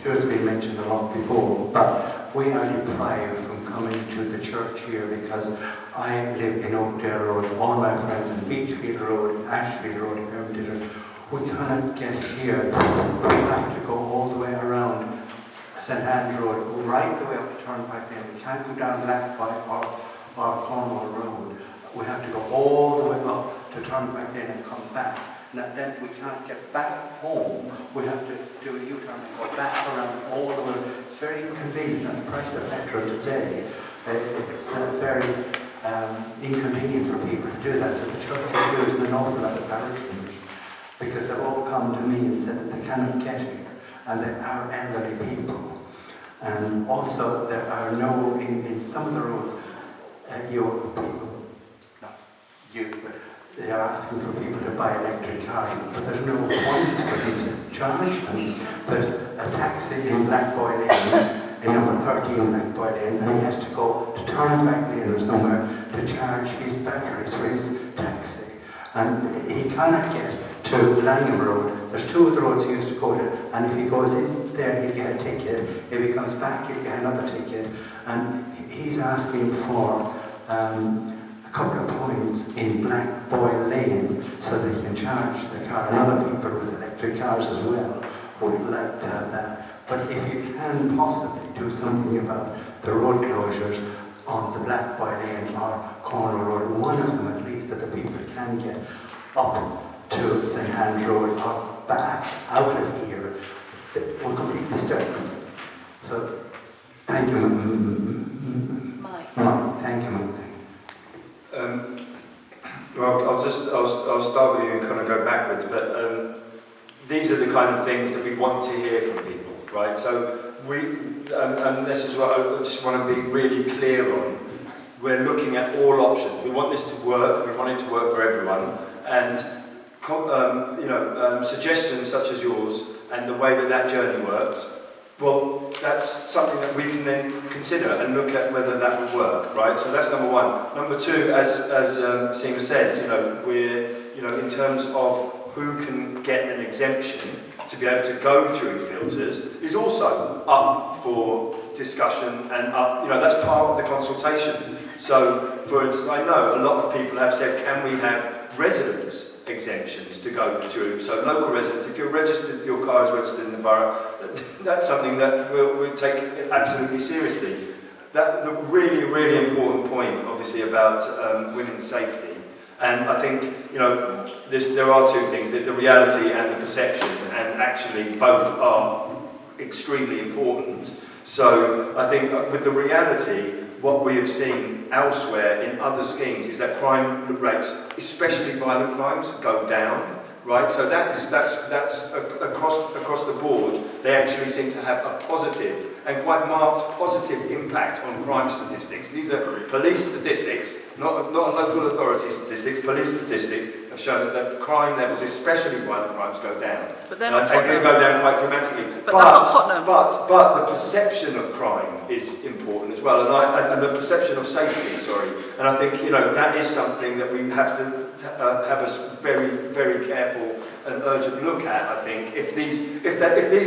sure it's been mentioned a lot before, but we are deprived from coming to the church here because I live in Oakdale Road, all my friends in Beachfield Road, Ashfield Road, Hermitage. We cannot get here. We have to go all the way around St. Anne's Road, go right the way up to Turnpike Lane. We can't go down Blackboy or Cornwall Road. We have to go all the way up to Turnpike Lane and come back. And then we can't get back home. We have to do a U-turn and go back around all the way. It's very inconvenient. And the price of petrol today, it's very inconvenient for people to do that. So the church is using an awful lot of parishioners because they've all come to me and said that they cannot get here. And they are elderly people. And also there are no, in some of the roads, they are asking for people to buy electric cars, but there's no point for them to charge them. But a taxi in Blackboy Lane, in number 13 Blackboy Lane, and he has to go to Turnpike Lane or somewhere to charge his batteries for his taxi. And he cannot get to Langham Road. There's two of the roads he used to go to, and if he goes in there, he'll get a ticket. If he comes back, he'll get another ticket. And he's asking for a couple of points in Black Boy Lane so that he can charge the car. And other people with electric cars as well would like to have that. But if you can possibly do something about the road closures on the Black Boy Lane or Cornwall Road, one of them at least, that the people can get up to St. Anne's Road or back out of here, we're completely stuck. So, thank you, Mike. Thank you, Mike. Well, I'll start with you and kind of go backwards, but these are the kind of things that we want to hear from people, right? So and this is what I just want to be really clear on. We're looking at all options. We want this to work. We want it to work for everyone, and suggestions such as yours and the way that journey works. Well, that's something that we can then consider and look at whether that would work, right? So that's number one. Number two, as Seema says, we're, in terms of who can get an exemption to be able to go through filters is also up for discussion and up, that's part of the consultation. So, for instance, I know a lot of people have said, can we have residents exemptions to go through? So local residents, if you're registered, your car is registered in the borough, that's something that we'll take absolutely seriously. The really, really important point, obviously, about women's safety. And I think, there are two things. There's the reality and the perception, and actually both are extremely important. So I think with the reality, what we have seen elsewhere in other schemes is that crime rates, especially violent crimes, go down, right? So that's across the board. They actually seem to have a positive and quite marked positive impact on crime statistics. These are police statistics, not local authority statistics. Police statistics have shown that crime levels, especially violent crimes, go down. But they're not Tottenham. They can go down quite dramatically. But that's not Tottenham. But the perception of crime is important as well, and the perception of safety. And I think that is something that we have to have a very, very careful and urgent look at. I think if these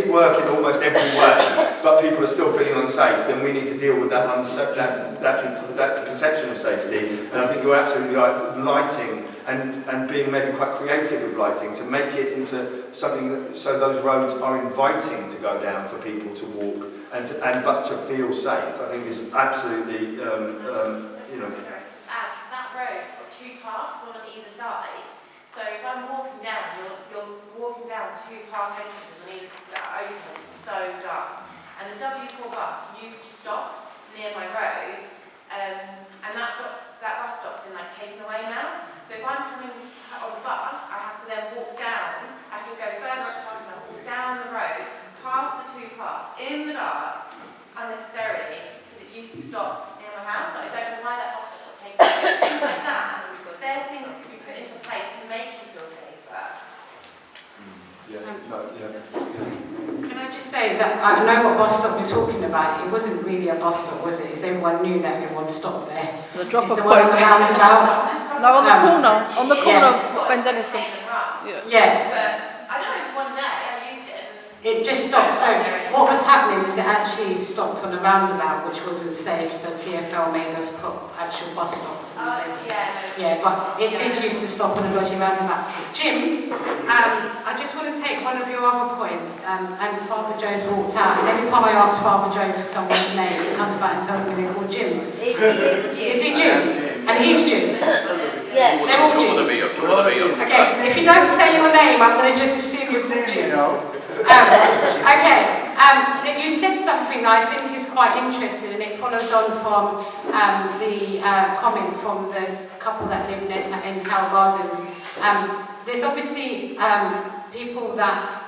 work in almost every way, but people are still feeling unsafe, then we need to deal with that perception of safety. And I think you're absolutely right. Lighting and being maybe quite creative with lighting to make it into something so those roads are inviting to go down for people to walk but to feel safe. I think is absolutely That road's got two parts, one on either side. So if I'm walking down, you're walking down two park entrances on either that are open, so dark. And the W4 bus used to stop near my road, and that bus stop's been taken away now. So if I'm coming on the bus, I have to then walk down. I have to go further up and walk down the road, past the two parks, in the dark, unnecessarily, because it used to stop near my house. I don't know why that bus stop got taken away. Things like that. They're things that can be put into place to make you feel safer. Can I just say that I know what bus stop we're talking about. It wasn't really a bus stop, was it? It's everyone knew that everyone stopped there. The drop-off point. On the roundabout. No, on the corner of Ben Denison. Yeah. But I don't know, just one day I used it. It just stopped. So what was actually stopped on a roundabout which wasn't safe, so TfL made us put actual bus stops. Yeah, but it did used to stop on a dodgy roundabout. Jim, I just want to take one of your other points, and Father Joe's walked out, and every time I ask Father Joe for someone's name, he comes back and tells me they're called Jim. He is Jim. Is he Jim? And he's Jim? Yes. They're all Jims. Okay, if you don't say your name, I'm going to just assume you're called Jim. Okay, you said something that I think is quite interesting, and it follows on from the comment from the couple that live in Tower Gardens. There's obviously people that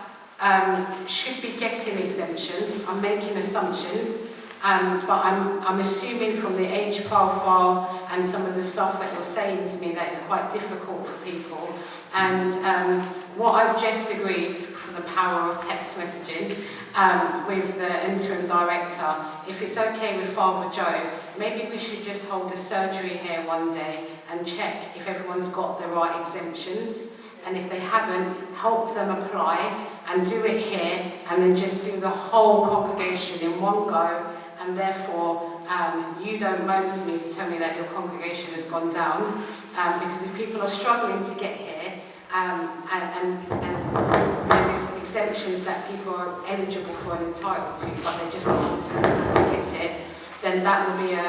should be getting exemptions. I'm making assumptions, but I'm assuming from the age profile and some of the stuff that you're saying to me that it's quite difficult for people. And what I've just agreed for the power of text messaging with the interim director, if it's okay with Father Joe, maybe we should just hold a surgery here one day and check if everyone's got the right exemptions. And if they haven't, help them apply and do it here, and then just do the whole congregation in one go, and therefore you don't moan to me to tell me that your congregation has gone down, because if people are struggling to get here, and there is exemptions that people are eligible for and entitled to, but they just want to get it, then that will be a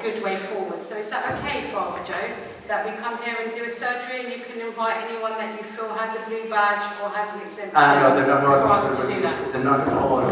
good way forward. So is that okay, Father Joe, that we come here and do a surgery and you can invite anyone that you feel has a blue badge or has an exemption? No, they're not for us to do that. They're not at all.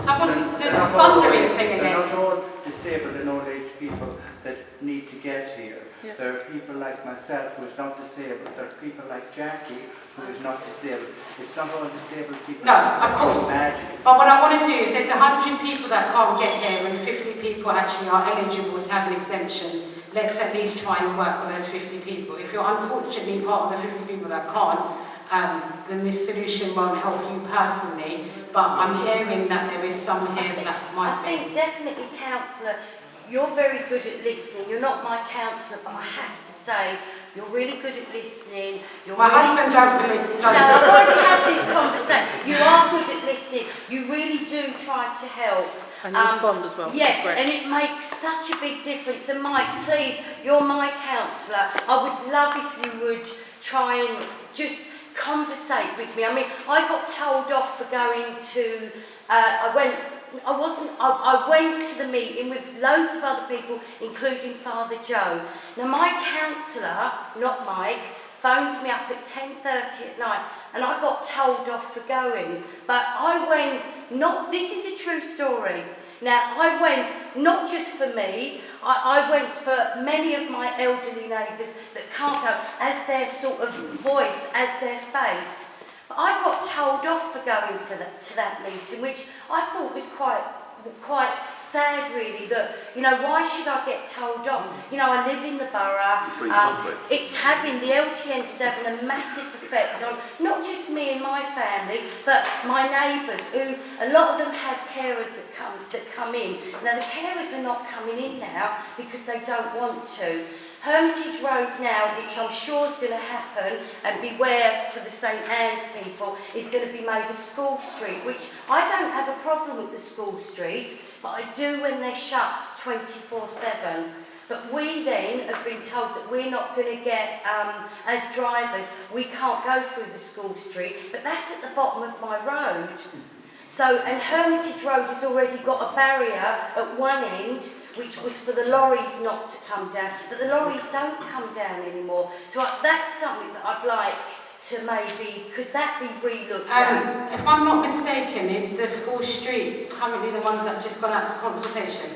Someone's doing a thundering thing They're again. not all disabled and old age people that need to get here. Yeah. There are people like myself who is not disabled. There are people like Jackie who is not disabled. It's not all disabled people. No, of course. Badges. But what I want to do, if there's 100 people that can't get here and 50 people actually are eligible to have an exemption, let's at least try and work with those 50 people. If you're unfortunately part of the 50 people that can't, then this solution won't help you personally. But I'm hearing that there is some here that might I think definitely, councillor, you're very good at listening. You're not my councillor, but I have to say, you're really good at listening. My husband don't believe. No, I've already had this conversation. You are good at listening. You really do try to help. And you respond as well. Yes, Great. and it makes such a big difference. And Mike, please, you're my counsellor. I would love if you would try and just conversate with me. I mean, I got told off for going to, I went to the meeting with loads of other people, including Father Joe. Now, my counsellor, not Mike, phoned me up at 10:30 at night, and I got told off for going. But I went, this is a true story. Now, I went not just for me, I went for many of my elderly neighbours that can't go, as their sort of voice, as their face. But I got told off for going to that meeting, which I thought was quite sad, really, that, you know, why should I get told off? You know, I live in the borough, the LTN is having a massive effect on not just me and my family, but my neighbours, who, a lot of them have carers that come in. Now, the carers are not coming in now because they don't want to. Hermitage Road now, which I'm sure is going to happen, and beware for the St Anne's people, is going to be made a school street, which I don't have a problem with the school streets, but I do when they're shut 24/7. But we then have been told that we're not going to get, as drivers, we can't go through the school street, but that's at the bottom of my road. So, and Hermitage Road has already got a barrier at one end, which was for the lorries not to come down, but the lorries don't come down anymore. So that's something that I'd like to maybe, could that be re-looked at? If I'm not mistaken, is the school street currently the ones that have just gone out to consultation?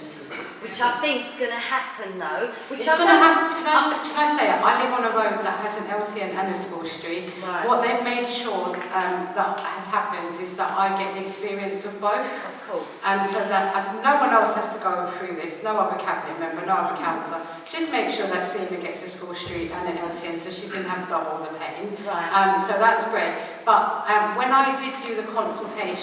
Which I think is going to happen though. Which It's going to happen. Can I say it? I live on a road that has an LTN and a school street. Right. What they've made sure that has happened is that I get the experience of both. Of course. And so that no one else has to go through this, no other cabinet member, no other councillor. Just make sure that Seema gets a school street and an LTN so she can have double the pain. Right. So that's great. But when I did do the consultation,